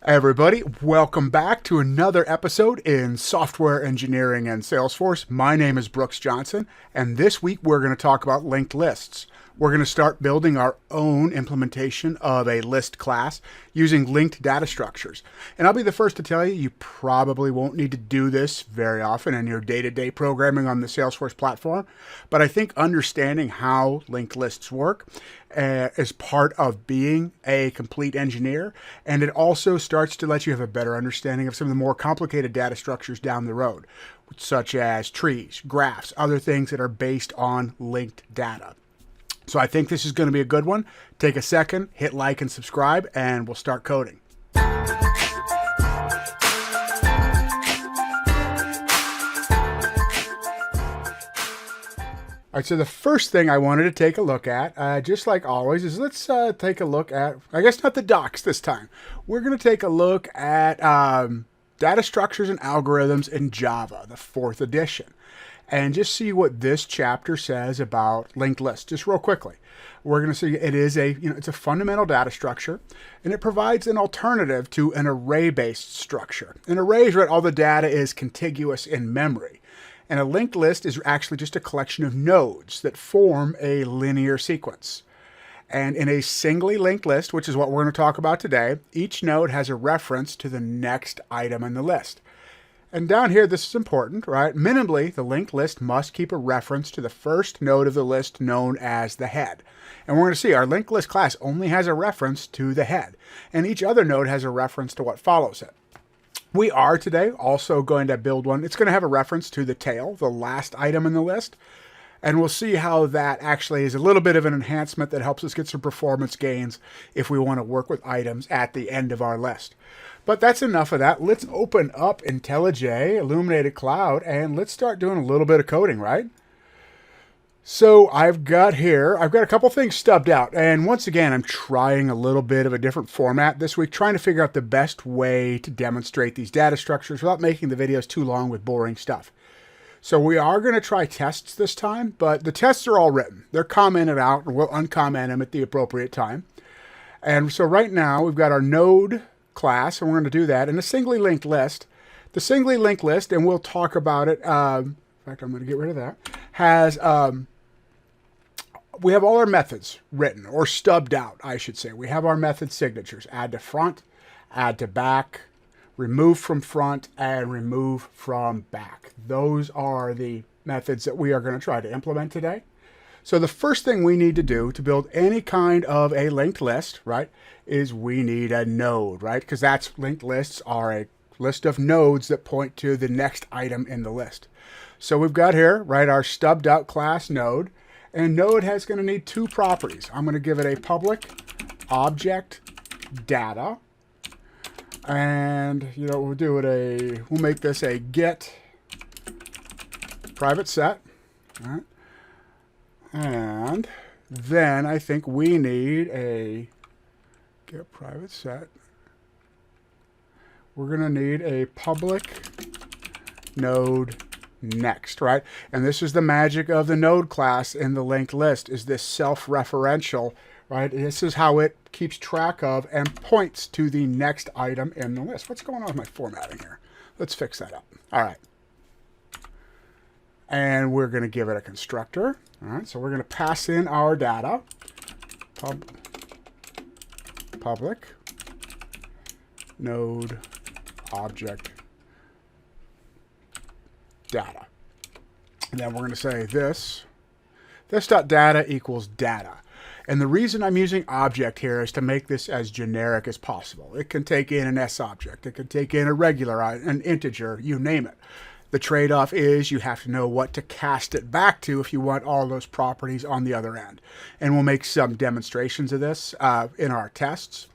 Everybody, welcome back to another episode in Software Engineering and Salesforce. My name is Brooks Johnson, and this week we're going to talk about linked lists. We're going to start building our own implementation of a list class using linked data structures. And I'll be the first to tell you, you probably won't need to do this very often in your day-to-day programming on the Salesforce platform. But I think understanding how linked lists work is part of being a complete engineer. And it also starts to let you have a better understanding of some of the more complicated data structures down the road, such as trees, graphs, other things that are based on linked data. So I think this is going to be a good one. Take a second, hit like and subscribe, and we'll start coding. All right, so the first thing I wanted to take a look at, just like always, is let's take a look at, I guess not the docs this time. We're going to take a look at data structures and algorithms in Java, the 4th edition. And just see what this chapter says about linked lists. Just real quickly, we're going to see it is it's a fundamental data structure, and it provides an alternative to an array-based structure. An array is where all the data is contiguous in memory, and a linked list is actually just a collection of nodes that form a linear sequence. And in a singly linked list, which is what we're going to talk about today, each node has a reference to the next item in the list. And down here, this is important, right? Minimally, the linked list must keep a reference to the first node of the list known as the head. And we're going to see our linked list class only has a reference to the head, and each other node has a reference to what follows it. We are today also going to build one. It's going to have a reference to the tail, the last item in the list. And we'll see how that actually is a little bit of an enhancement that helps us get some performance gains if we want to work with items at the end of our list. But that's enough of that. Let's open up IntelliJ, Illuminated Cloud, and let's start doing a little bit of coding, right? So I've got a couple things stubbed out. And once again, I'm trying a little bit of a different format this week, trying to figure out the best way to demonstrate these data structures without making the videos too long with boring stuff. So we are going to try tests this time, but the tests are all written. They're commented out, and we'll uncomment them at the appropriate time. And so right now, we've got our node class, and we're going to do that in a singly linked list. The singly linked list, and we'll talk about it, in fact, I'm going to get rid of that, has, we have all our methods written, or stubbed out, I should say. We have our method signatures: add to front, add to back, remove from front, and remove from back. Those are the methods that we are going to try to implement today. So the first thing we need to do to build any kind of a linked list, right, is we need a node, right? Because linked lists are a list of nodes that point to the next item in the list. So we've got here, right, our stubbed out class node, and node has going to need two properties. I'm going to give it a public object data, and we'll make this a get private set, all right? And then I think we need a get private set. We're going to need a public node next, right? And this is the magic of the node class in the linked list, is this self-referential, right? This is how it keeps track of and points to the next item in the list. What's going on with my formatting here? Let's fix that up. All right. And we're going to give it a constructor. All right, so we're going to pass in our data. Public node object data. And then we're going to say this.data equals data. And the reason I'm using object here is to make this as generic as possible. It can take in an S object. It can take in a regular, an integer, you name it. The trade-off is you have to know what to cast it back to if you want all those properties on the other end. And we'll make some demonstrations of this in our tests.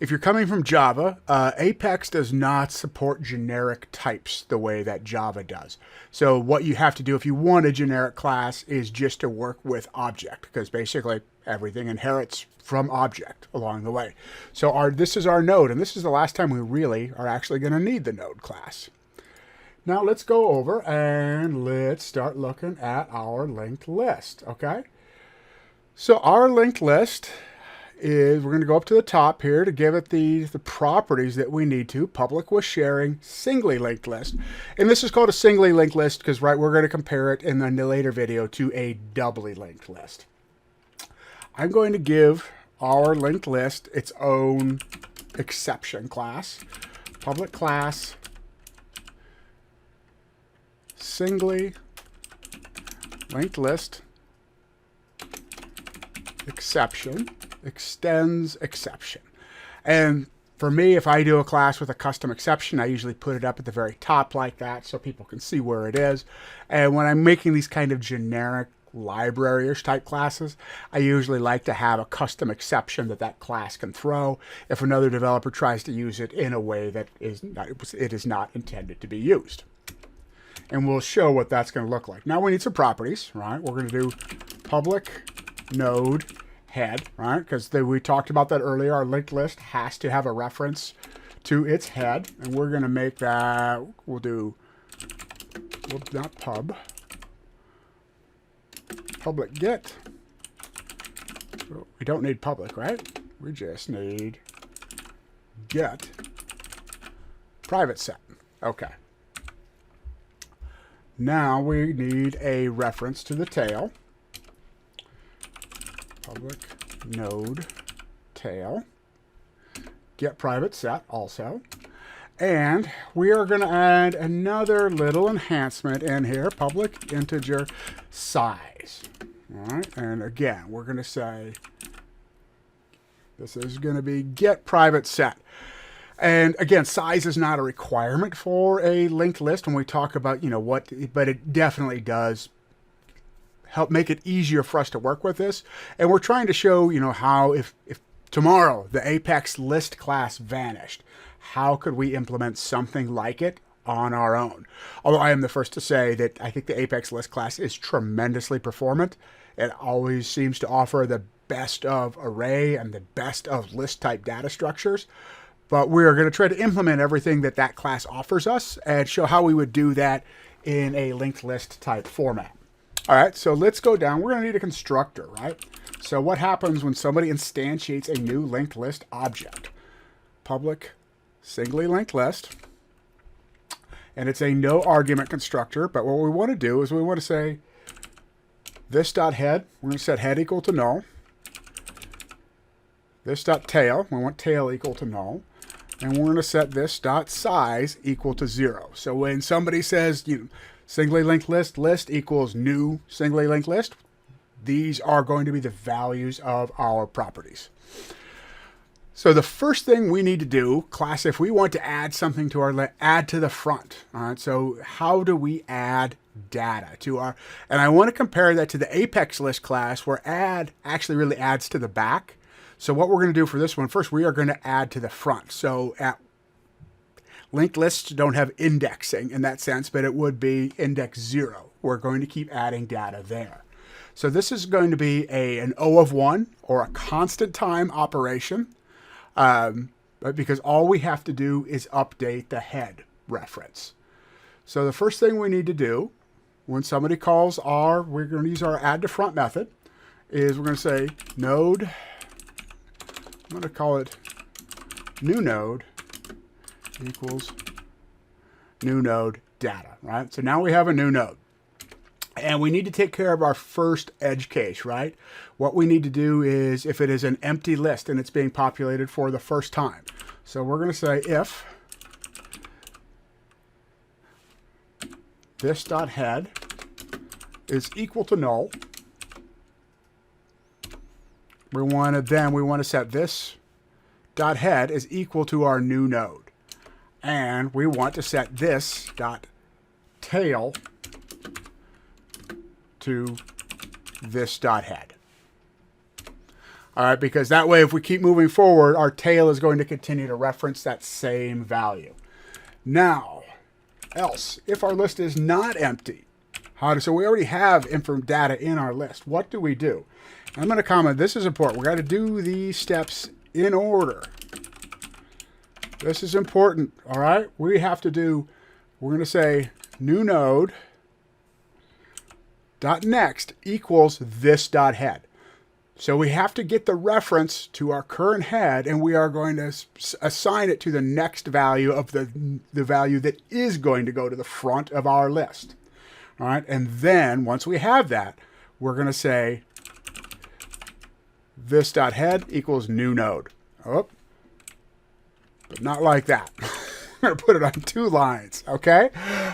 If you're coming from Java, Apex does not support generic types the way that Java does. So what you have to do if you want a generic class is just to work with object, because basically everything inherits from object along the way. So this is our node, and this is the last time we really are actually going to need the node class. Now let's go over and let's start looking at our linked list, okay? So our linked list is we're going to go up to the top here to give it the properties that we need to. Public with sharing, singly linked list. And this is called a singly linked list because, right, we're going to compare it in the later video to a doubly linked list. I'm going to give our linked list its own exception class. Public class, singly linked list, exception, extends exception. And for me, if I do a class with a custom exception, I usually put it up at the very top like that so people can see where it is. And when I'm making these kind of generic library-ish type classes, I usually like to have a custom exception that class can throw if another developer tries to use it in a way that it is not intended to be used. And we'll show what that's going to look like. Now we need some properties, right? We're going to do public node head, right? Because we talked about that earlier. Our linked list has to have a reference to its head. And we're going to make that, we'll do, not pub, public get. We don't need public, right? We just need get private set. Okay. Now we need a reference to the tail. Public node tail. Get private set also. And we are going to add another little enhancement in here. Public integer size. All right. And again, we're going to say this is going to be get private set. And again, size is not a requirement for a linked list when we talk about, but it definitely does help make it easier for us to work with this. And we're trying to show, how if tomorrow the Apex list class vanished, how could we implement something like it on our own? Although I am the first to say that I think the Apex list class is tremendously performant. It always seems to offer the best of array and the best of list type data structures. But we're going to try to implement everything that class offers us and show how we would do that in a linked list type format. All right, so let's go down. We're going to need a constructor, right? So what happens when somebody instantiates a new linked list object? Public singly linked list. And it's a no argument constructor. But what we want to do is we want to say this.head. We're going to set head equal to null. This.tail. We want tail equal to null. And we're going to set this.size equal to 0. So when somebody says, singly linked list equals new singly linked list, these are going to be the values of our properties. So the first thing we need to do, class, if we want to add something to our list, add to the front. All right. So how do we add data to our, and I want to compare that to the Apex list class where add actually really adds to the back. So what we're going to do for this one, first we are going to add to the front. So linked lists don't have indexing in that sense, but it would be index 0. We're going to keep adding data there. So this is going to be an O of 1 or a constant time operation, because all we have to do is update the head reference. So the first thing we need to do when somebody calls we're going to use our add to front method, is we're going to say node, I'm going to call it new node equals new node data, right? So now we have a new node. And we need to take care of our first edge case, right? What we need to do is, if it is an empty list and it's being populated for the first time. So we're going to say if this.head is equal to null, we want to set this dot head is equal to our new node. And we want to set this dot tail to this dot head. All right, because that way, if we keep moving forward, our tail is going to continue to reference that same value. Now, else, if our list is not empty, so we already have data in our list, what do we do? I'm going to comment, this is important. We got to do these steps in order. This is important, all right? We're going to say new node dot next equals this dot head. So we have to get the reference to our current head, and we are going to assign it to the next value of the value that is going to go to the front of our list. All right, and then once we have that, we're going to say this.head equals new node. Oh, but not like that. We're going to put it on 2 lines, okay?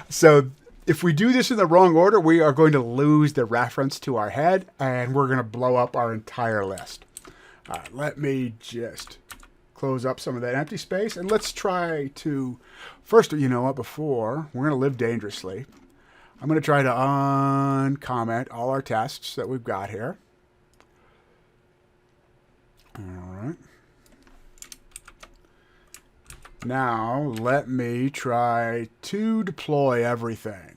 So if we do this in the wrong order, we are going to lose the reference to our head, and we're going to blow up our entire list. All right, let me just close up some of that empty space, and let's try to, first, you know what, before, we're going to live dangerously. I'm going to try to uncomment all our tests that we've got here. All right. Now, let me try to deploy everything.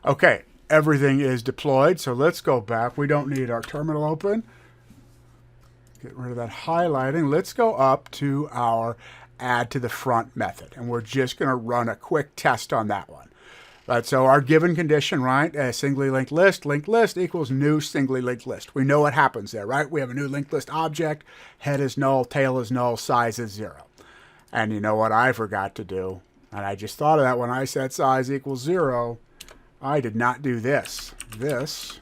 Okay, everything is deployed, so let's go back. We don't need our terminal open. Get rid of that highlighting. Let's go up to our add to the front method, and we're just going to run a quick test on that one. Right, so our given condition, right, a singly linked list equals new singly linked list. We know what happens there, right? We have a new linked list object, head is null, tail is null, size is 0. And you know what I forgot to do? And I just thought of that when I said size equals 0. I did not do this. This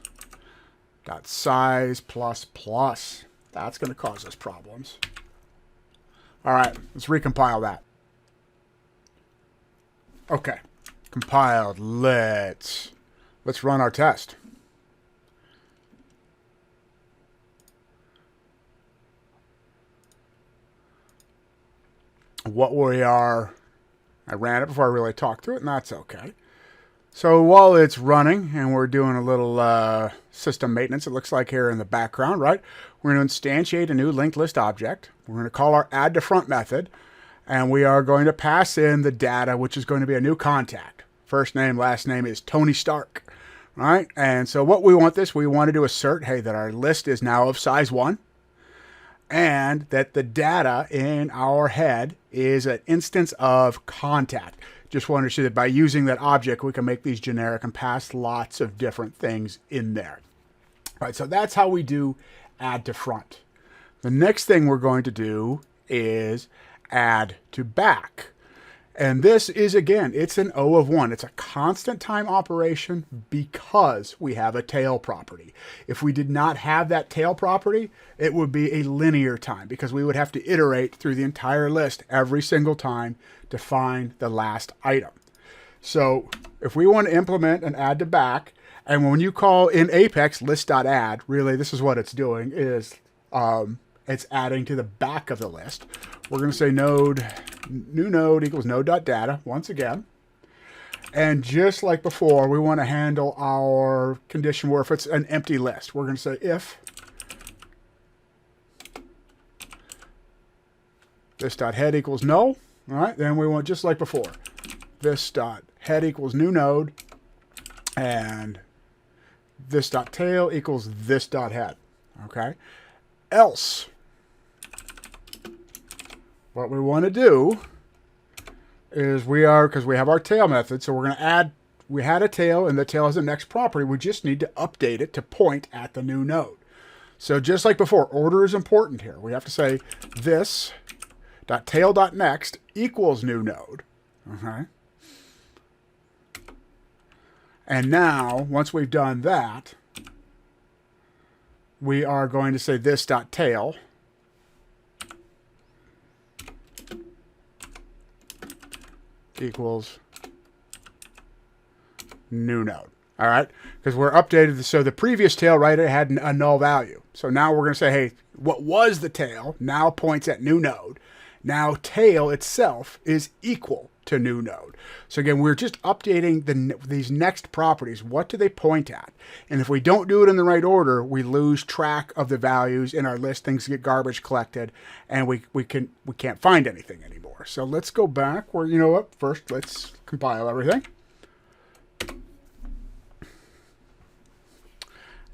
dot size plus plus. That's going to cause us problems. All right, let's recompile that. Okay. Compiled. Let's run our test. What we are, I ran it before I really talked through it, and that's okay. So while it's running and we're doing a little system maintenance, it looks like here in the background, right? We're going to instantiate a new linked list object. We're going to call our add to front method, and we are going to pass in the data, which is going to be a new contact. First name, last name is Tony Stark, right? And so what we want we wanted to assert, hey, that our list is now of size 1, and that the data in our head is an instance of contact. Just wanted to see that by using that object, we can make these generic and pass lots of different things in there. All right, so that's how we do add to front. The next thing we're going to do is add to back. And this is, again, it's an O of 1. It's a constant time operation because we have a tail property. If we did not have that tail property, it would be a linear time because we would have to iterate through the entire list every single time to find the last item. So if we want to implement an add to back, and when you call in Apex list.add, really this is what it's doing, is it's adding to the back of the list. We're going to say new node equals node.data once again. And just like before, we want to handle our condition where if it's an empty list, we're going to say if this.head equals null. All right, then we want just like before, this.head equals new node, and this.tail equals this.head. Okay, else what we want to do is because we have our tail method, so we're going to add, we had a tail and the tail is the next property. We just need to update it to point at the new node. So just like before, order is important here. We have to say this.tail.next equals new node. Okay. And now, once we've done that, we are going to say this.tail equals new node. All right, because we're updated. So the previous tail, right, it had a null value. So now we're going to say, hey, what was the tail now points at new node. Now tail itself is equal to new node. So again, we're just updating these next properties. What do they point at? And if we don't do it in the right order, we lose track of the values in our list. Things get garbage collected, and we can't find anything anymore. So let's go back where, you know what, first let's compile everything.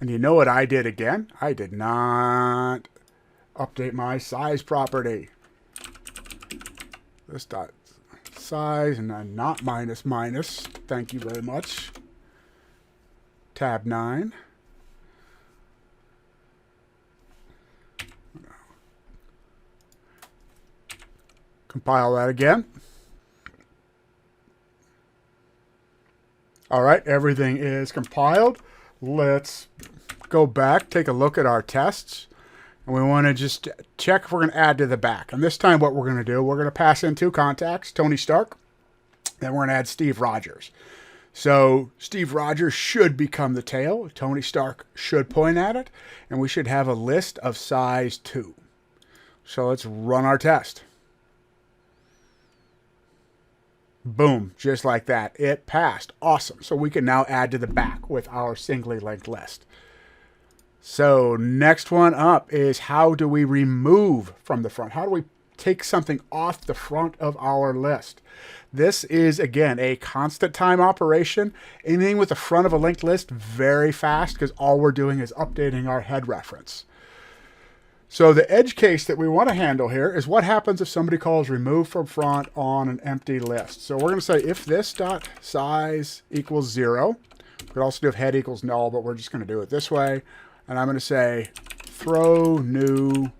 And you know what I did again? I did not update my size property. This dot size, and then not minus minus. Thank you very much. tab 9. Compile that again. All right, everything is compiled. Let's go back, take a look at our tests. And we want to just check if we're going to add to the back. And this time what we're going to do, we're going to pass in 2 contacts, Tony Stark, then we're going to add Steve Rogers. So Steve Rogers should become the tail. Tony Stark should point at it. And we should have a list of size 2. So let's run our test. Boom, just like that. It passed. Awesome. So we can now add to the back with our singly linked list. So next one up is how do we remove from the front? How do we take something off the front of our list? This is, again, a constant time operation. Anything with the front of a linked list, very fast, because all we're doing is updating our head reference. So the edge case that we want to handle here is what happens if somebody calls remove from front on an empty list. So we're going to say if this dot size equals 0. We could also do if head equals null, but we're just going to do it this way. And I'm going to say throw new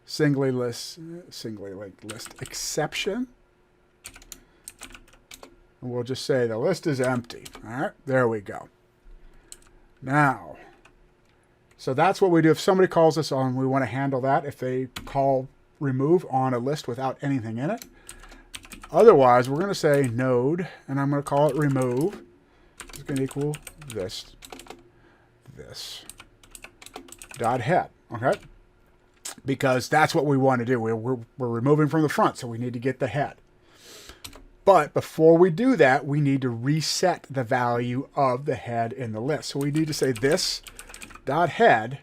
singly linked list exception. And we'll just say the list is empty. All right, there we go. Now, so that's what we do. If somebody calls us on, we want to handle that. If they call remove on a list without anything in it. Otherwise, we're going to say node, and I'm going to call it remove. It's going to equal this dot head. Okay, because that's what we want to do. We're removing from the front, so we need to get the head. But before we do that, we need to reset the value of the head in the list. So we need to say this dot head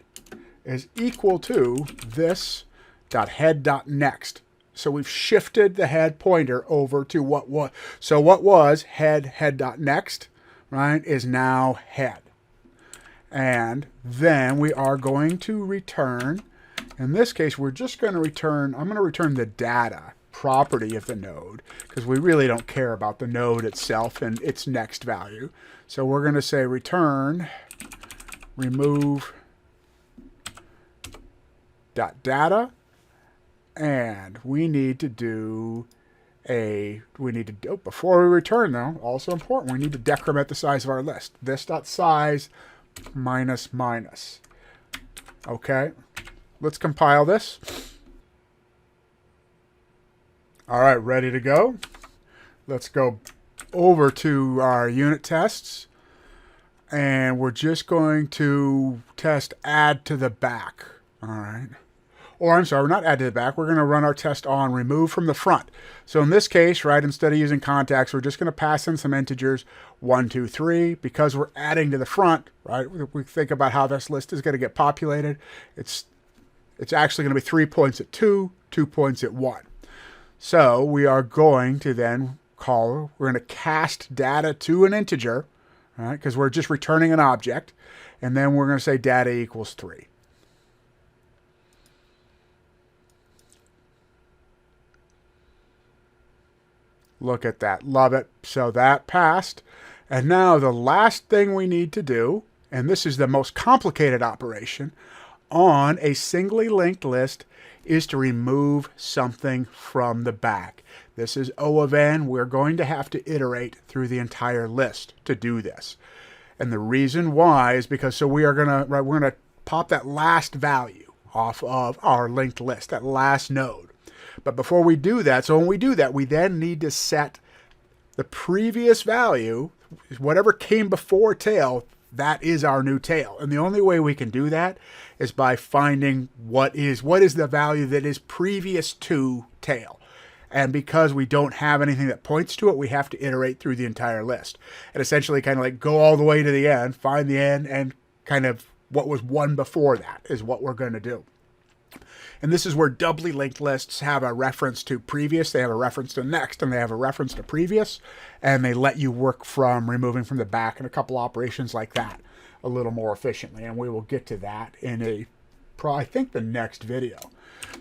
is equal to this dot head dot next. So we've shifted the head pointer over to what was. So what was head dot next, right, is now head. And then we are going to return, in this case, we're just going to return, I'm going to return the data property of the node, because we really don't care about the node itself and its next value. So we're going to say return remove dot data, and we need to do before we return though, also important, we need to decrement the size of our list. This dot size minus. Okay, let's compile this. All right, ready to go. Let's go over to our unit tests, and we're just going to test add to the back. All right. Or I'm sorry, we're not add to the back. We're going to run our test on remove from the front. So in this case, right, instead of using contacts, we're just going to pass in some integers, 1, 2, 3, because we're adding to the front, right? We think about how this list is going to get populated. It's actually going to be 3 points at 2, 2 points at 1. So we are going to then we're going to cast data to an integer, right? Because we're just returning an object. And then we're going to say data equals 3. Look at that. Love it. So that passed. And now the last thing we need to do, and this is the most complicated operation on a singly linked list, is to remove something from the back. This is O of n. We're going to have to iterate through the entire list to do this. And the reason why is because we're going to pop that last value off of our linked list, that last node. But before we do that, so when we do that, we then need to set the previous value, whatever came before tail, that is our new tail. And the only way we can do that is by finding what is the value that is previous to tail. And because we don't have anything that points to it, we have to iterate through the entire list. And essentially kind of like go all the way to the end, find the end, and kind of what was one before that is what we're going to do. And this is where doubly linked lists have a reference to previous, they have a reference to next, and they have a reference to previous, and they let you work from removing from the back and a couple operations like that a little more efficiently. And we will get to that in I think the next video.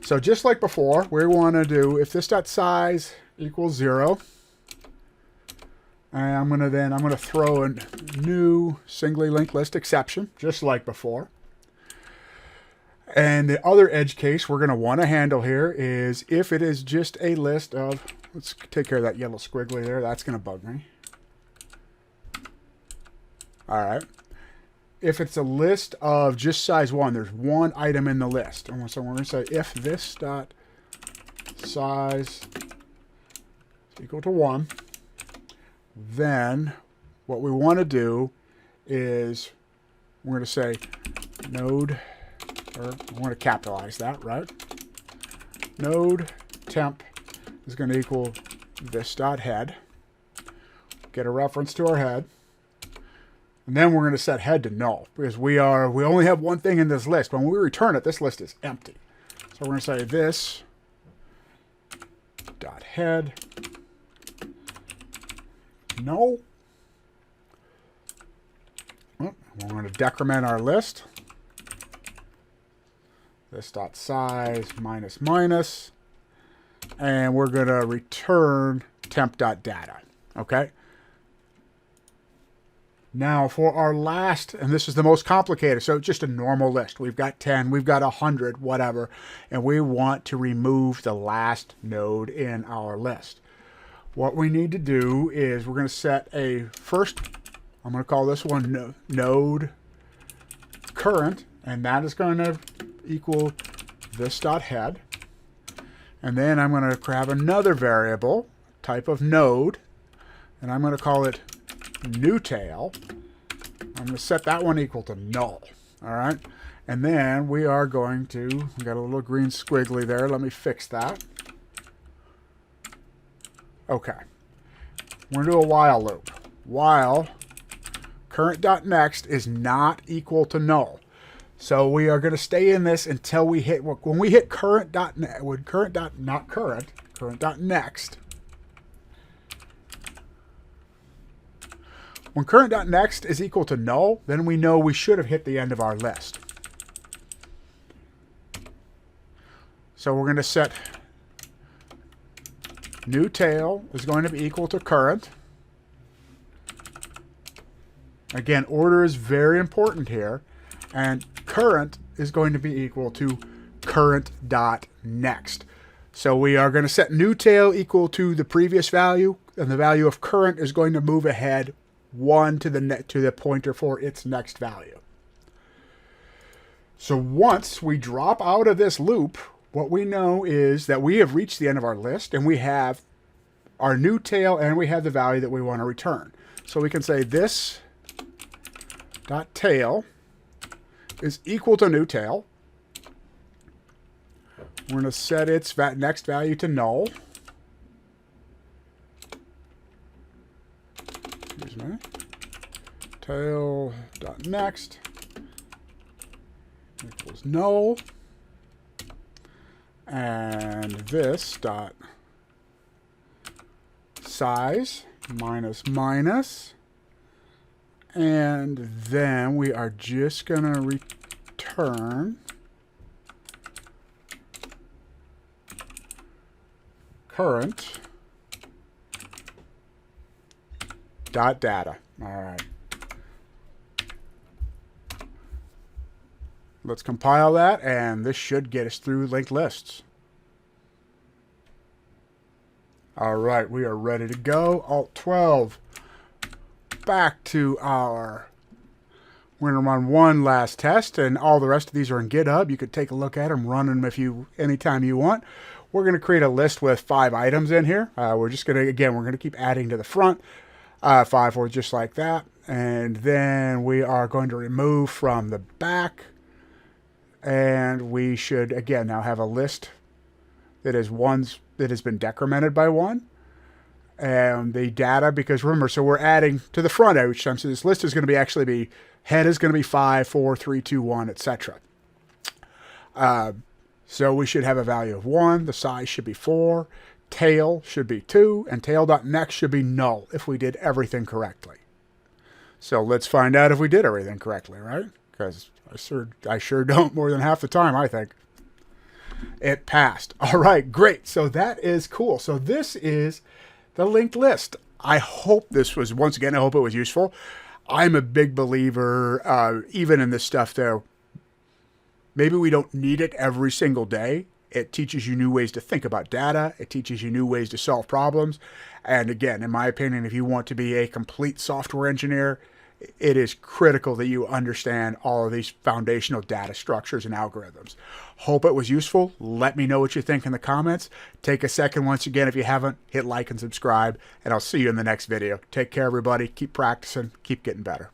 So just like before, we want to do if this dot size equals 0, And I'm gonna throw a new singly linked list exception, just like before. And the other edge case we're gonna want to handle here is if it is just a list of, let's take care of that yellow squiggly there. That's gonna bug me. All right. If it's a list of just size 1, there's one item in the list. And so we're going to say if this dot size is equal to 1, then what we want to do is we're going to say node, or we want to capitalize that, right? Node temp is going to equal this dot head. Get a reference to our head. And then we're going to set head to null because we only have one thing in this list. When we return it, this list is empty. So we're going to say this dot head null. We're going to decrement our list. This dot size minus minus, and we're going to return temp dot data. Okay. Now for our last, and this is the most complicated, so just a normal list. We've got 10, we've got 100, whatever, and we want to remove the last node in our list. What we need to do is we're going to set a first, I'm going to call this one node current, and that is going to equal this dot head. And then I'm going to grab another variable, type of node, and I'm going to call it new tail. I'm going to set that one equal to null. All right. And then we are going to, we got a little green squiggly there. Let me fix that. Okay. We're going to do a while loop. While current.next is not equal to null. So we are going to stay in this until we hit, when we hit current.next, current.next. When current.next is equal to null, then we know we should have hit the end of our list. So we're going to set new tail is going to be equal to current. Again, order is very important here. And current is going to be equal to current.next. So we are going to set new tail equal to the previous value, and the value of current is going to move ahead 1 to the pointer for its next value. So once we drop out of this loop, what we know is that we have reached the end of our list, and we have our new tail, and we have the value that we want to return. So we can say this dot tail is equal to new tail. We're going to set its next value to null. Excuse me. Tail.next equals null. And this dot size minus minus. And then we are just going to return current dot data. All right. Let's compile that, and this should get us through linked lists. All right, we are ready to go. Alt 12. Back to our, we're going to run one last test, and all the rest of these are in GitHub. You could take a look at them, run them anytime you want. We're going to create a list with 5 items in here. We're just going to, again, we're going to keep adding to the front. 5 or just like that. And then we are going to remove from the back. And we should, again, now have a list that is that has been decremented by 1. And the data, because remember, so we're adding to the front each time. So this list is going to be head is going to be 5, 4, 3, 2, 1, etc. So we should have a value of 1. The size should be 4. Tail should be 2. And tail.next should be null if we did everything correctly. So let's find out if we did everything correctly, right? Because I sure don't more than half the time, I think. It passed. All right, great. So that is cool. So this is the linked list. I hope this was, once again, I hope it was useful. I'm a big believer, even in this stuff, though. Maybe we don't need it every single day. It teaches you new ways to think about data. It teaches you new ways to solve problems. And again, in my opinion, if you want to be a complete software engineer, it is critical that you understand all of these foundational data structures and algorithms. Hope it was useful. Let me know what you think in the comments. Take a second, once again, if you haven't, hit like and subscribe, and I'll see you in the next video. Take care, everybody. Keep practicing. Keep getting better.